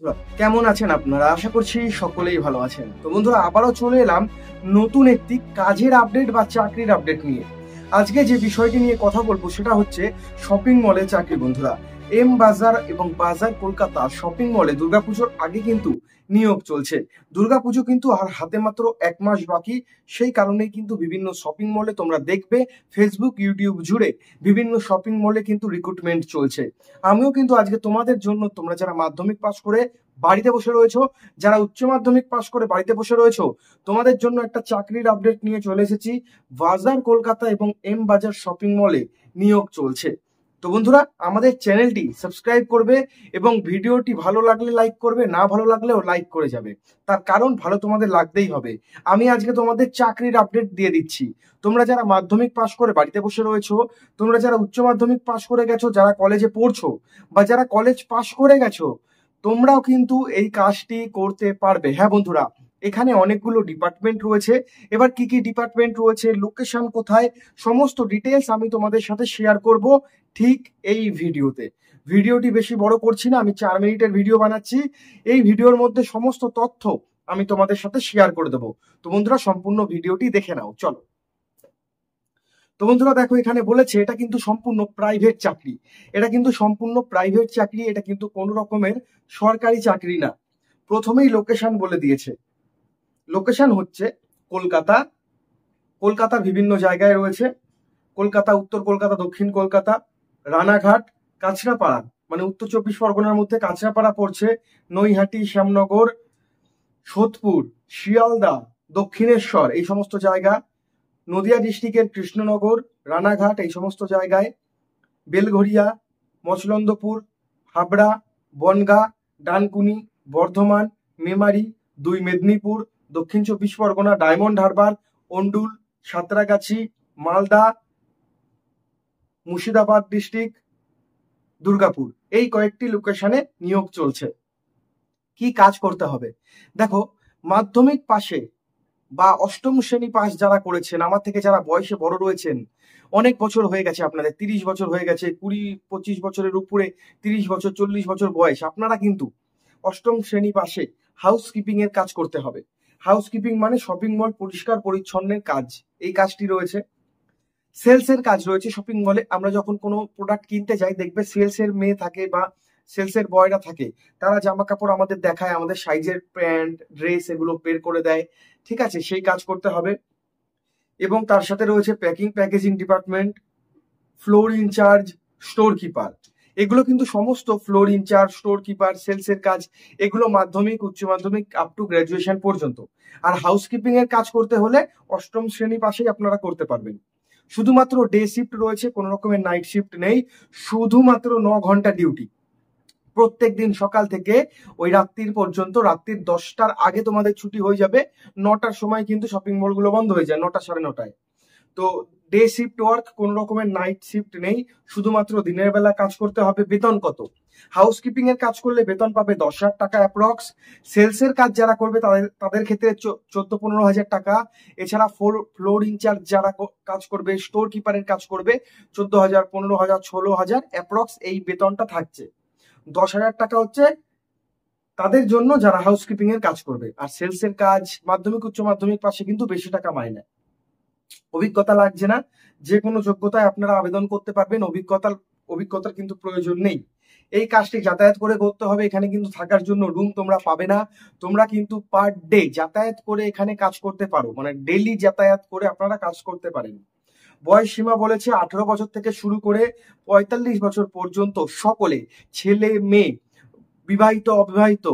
বন্ধুরা, কেমন আছেন আপনারা? আশা করছি সকলেই ভালো আছেন। তো বন্ধুরা, আবারও চলে এলাম নতুন একটি কাজের আপডেট বা চাকরির আপডেট নিয়ে। আজকে যে বিষয়টি নিয়ে কথা বলবো সেটা হচ্ছে শপিং মলে চাকরি। বন্ধুরা, এম বাজার এবং বাজার কলকাতা শপিং মলে দুর্গাপুজোর আগে কিন্তু নিয়োগ চলছে। দুর্গাপুজো কিন্তু আর হাতে মাত্র 1 মাস বাকি। সেই কারণেই কিন্তু বিভিন্ন শপিং মলে তোমরা দেখবে ফেসবুক ইউটিউব জুড়ে বিভিন্ন শপিং মলে কিন্তু রিক্রুটমেন্ট চলছে। আমিও কিন্তু আজকে তোমাদের জন্য, তোমরা যারা মাধ্যমিক পাস করে বাড়িতে বসে রয়েছো, যারা উচ্চ মাধ্যমিক পাস করে বাড়িতে বসে রয়েছো, তোমাদের জন্য একটা চাকরির আপডেট নিয়ে চলে এসেছি। বাজার কলকাতা এবং এম বাজার শপিং মলে নিয়োগ চলছে। তো বন্ধুরা, আমাদের চ্যানেলটি সাবস্ক্রাইব করবে এবং ভিডিওটি ভালো লাগলে লাইক করবে, না ভালো লাগলেও লাইক করে যাবে। তার কারণ ভালো তোমাদের লাগতেই হবে। আমি আজকে তোমাদের চাকরির আপডেট দিয়ে দিচ্ছি। তোমরা যারা মাধ্যমিক পাস করে বাড়িতে বসে রয়েছো, তোমরা যারা উচ্চ মাধ্যমিক পাস করে গেছো, যারা কলেজে পড়ছো বা যারা কলেজ পাস করে গেছো, তোমরাও কিন্তু এই কাজটি করতে পারবে। হ্যাঁ বন্ধুরা, এখানে অনেকগুলো ডিপার্টমেন্ট রয়েছে। এবার কি কি ডিপার্টমেন্ট রয়েছে, লোকেশন কোথায়, সমস্ত ডিটেলস আমি তোমাদের সাথে শেয়ার করব ঠিক এই ভিডিওতে। ভিডিওটি বেশি বড় করছি না, আমি 4 মিনিটের ভিডিও বানাচ্ছি। এই ভিডিওর মধ্যে সমস্ত তথ্য আমি তোমাদের সাথে শেয়ার করে দেবো। তো বন্ধুরা, সম্পূর্ণ ভিডিওটি দেখে নাও, চলো। তো বন্ধুরা দেখো, এখানে বলেছে এটা কিন্তু সম্পূর্ণ প্রাইভেট চাকরি। এটা কিন্তু সম্পূর্ণ প্রাইভেট চাকরি, এটা কিন্তু কোনো রকমের সরকারি চাকরি না। প্রথমেই লোকেশন বলে দিয়েছে। লোকেশন হচ্ছে কলকাতা। কলকাতার বিভিন্ন জায়গায় রয়েছে। কলকাতা, উত্তর কলকাতা, দক্ষিণ কলকাতা, রানাঘাট, কাঁচরাপাড়া, মানে উত্তর 24 পরগনার মধ্যে কাঁচরাপাড়া পড়ছে, নৈহাটি, শ্যামনগর, সোদপুর, শিয়ালদা, দক্ষিণেশ্বর, এই সমস্ত জায়গা, নদিয়া ডিস্ট্রিক্টের কৃষ্ণনগর, রানাঘাট, এই সমস্ত জায়গায়, বেলঘরিয়া, মচলন্দপুর, হাবড়া, বনগাঁ, ডানকুনি, বর্ধমান, মেমারি, 2 মেদিনীপুর, দক্ষিণ 24 পরগনা, ডায়মন্ড হারবার, ওন্ডুল, সাঁতরাগাছি, মালদা, মুর্শিদাবাদ ডিস্ট্রিক্ট, দুর্গাপুর, এই কয়েকটি লোকেশনে নিয়োগ চলছে। কি কাজ করতে হবে দেখো, মাধ্যমিক পাশে বা অষ্টম শ্রেণী পাস যারা করেছেন, আমার থেকে যারা বয়সে বড় রয়েছেন, অনেক বছর হয়ে গেছে, আপনাদের 30 বছর হয়ে গেছে, 20-25 বছরের উপরে, 30 বছর, 40 বছর বয়স, আপনারা কিন্তু অষ্টম শ্রেণী পাশে হাউস কিপিং এর কাজ করতে হবে। হাউস কিপিং মানে শপিং মল পরিষ্কার পরিচ্ছন্নের কাজ, এই কাজটি রয়েছে। সেলস এর কাজ রয়েছে শপিং মলে। আমরা যখন কোনো প্রোডাক্ট কিনতে যাই, দেখবে সেলস এর মেয়ে থাকে বা সেলস এর বয়রা থাকে, তারা জামা কাপড় আমাদের দেখায়, আমাদের সাইজের প্যান্ট ড্রেস এগুলো বের করে দেয়, ঠিক আছে, সেই কাজ করতে হবে। এবং তার সাথে রয়েছে packing packaging department, floor in charge, store keeper. এগুলো কিন্তু সমস্ত floor in charge, store keeper, sales এর কাজ, এগুলো মাধ্যমিক, উচ্চ মাধ্যমিক আপ টু গ্রাজুয়েশন পর্যন্ত। আর হাউসকিপিং এর কাজ করতে হলে অষ্টম শ্রেণী পাশেই আপনারা করতে পারবেন। শুধুমাত্র ডে শিফট রয়েছে, কোনো রকমের নাইট শিফট নেই। শুধুমাত্র 9 ঘন্টা ডিউটি প্রত্যেক দিন, সকাল থেকে ওই রাত্রির পর্যন্ত। রাত্রির 10টার আগে তোমাদের ছুটি হয়ে যাবে। 9টার সময় কিন্তু শপিং মল গুলো বন্ধ হয়ে যায়, 9টা, 9:30টায়। তো ডে শিফট ওয়ার্ক, কোন রকমের নাইট শিফট নেই, শুধুমাত্র দিনের বেলা কাজ করতে হবে। বেতন কত? হাউসকিপিং এর কাজ করলে বেতন পাবে 10,000 টাকা অ্যাপ্রক্স। সেলস এর কাজ যারা করবে তাদের ক্ষেত্রে 14-15 হাজার টাকা। এছাড়া ফ্লোর ইনচার্জ যারা কাজ করবে, স্টোর কিপারের কাজ করবে, 14,000, 15,000, 16,000 অ্যাপ্রক্স এই বেতনটা থাকছে। 10,000 টাকা হচ্ছে তাদের জন্য যারা হাউসকিপিং এর কাজ করবে। আর সেলস এর কাজ মাধ্যমিক, উচ্চ মাধ্যমিক পাশে কিন্তু বেশি টাকা মাইনে। অভিজ্ঞতা লাগছে না, যে কোনো যোগ্যতায় আপনারা আবেদন করতে পারবেন। অভিজ্ঞতার কিন্তু প্রয়োজন নেই। এই কাজটি যাতায়াত করে করতে হবে। এখানে কিন্তু থাকার জন্য রুম তোমরা পাবে না। তোমরা কিন্তু পার ডে যাতায়াত করে এখানে কাজ করতে পারো, মানে ডেইলি যাতায়াত করে আপনারা কাজ করতে পারেন। বয়স সীমা বলেছে 18 বছর থেকে শুরু করে 45 বছর পর্যন্ত সকলে, ছেলে মেয়ে, विवाहित অবিবাহিত,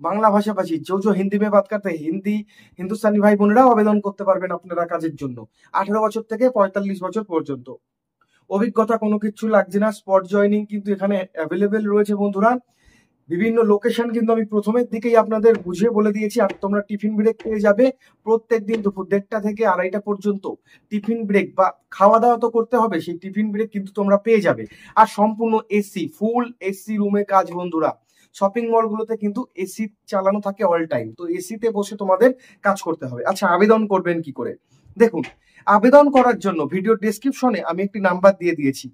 বাংলা ভাষাভাষী, जो হিন্দি মে বাত করতে হিন্দি হিন্দুস্তানি ভাই বোনেরাও আবেদন করতে পারবেন আপনারা কাজের জন্য। 18 বছর থেকে 45 বছর পর্যন্ত। অভিজ্ঞতা কোনো কিছু লাগছে না, স্পট জয়নিং কিন্তু এখানে অ্যাভেলেবেল রয়েছে বন্ধুরা। বিভিন্ন লোকেশন কিন্তু আমি প্রথমের দিকেই আপনাদের বুঝিয়ে বলে দিয়েছি। আর তোমরা টিফিন ব্রেক পেয়ে যাবে প্রত্যেকদিন দুপুর 1:30 থেকে 2:30 পর্যন্ত। টিফিন ব্রেক বা খাওয়া দাওয়া তো করতে হবে, সেই টিফিন ব্রেক কিন্তু তোমরা পেয়ে যাবে। আর সম্পূর্ণ এসি, ফুল এসি রুমে কাজ বন্ধুরা। শপিং মলগুলোতে কিন্তু এসি চালানো থাকে অল টাইম, তো এসিতে বসে তোমাদের কাজ করতে হবে। আচ্ছা, আবেদন করবেন কি করে দেখুন। আবেদন করার জন্য ভিডিও ডেসক্রিপশনে আমি একটি নাম্বার দিয়ে দিয়েছি।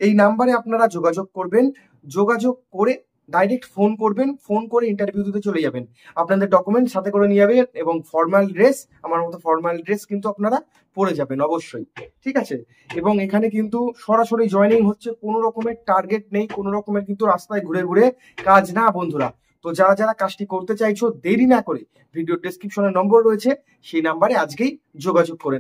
এই নাম্বারে আপনারা যোগাযোগ করবেন। যোগাযোগ করে ডাইরেক্ট ফোন করবেন, ফোন করে ইন্টারভিউ দিতে চলে যাবেন। আপনাদের ডকুমেন্ট সাথে করে নিয়ে যাবেন এবং ফর্মাল ড্রেস, আমার মতো ফর্মাল ড্রেস কিন্তু আপনারা পরে যাবেন অবশ্যই, ঠিক আছে? এবং এখানে কিন্তু সরাসরি জয়েনিং হচ্ছে, কোনো রকমের টার্গেট নেই, কোনো রকমের কিন্তু রাস্তায় ঘুরে ঘুরে কাজ না বন্ধুরা। তো যারা যারা কাজটি করতে চাইছো দেরি না করে ভিডিও ডেসক্রিপশনে নম্বর রয়েছে, সেই নাম্বারে আজকেই যোগাযোগ করে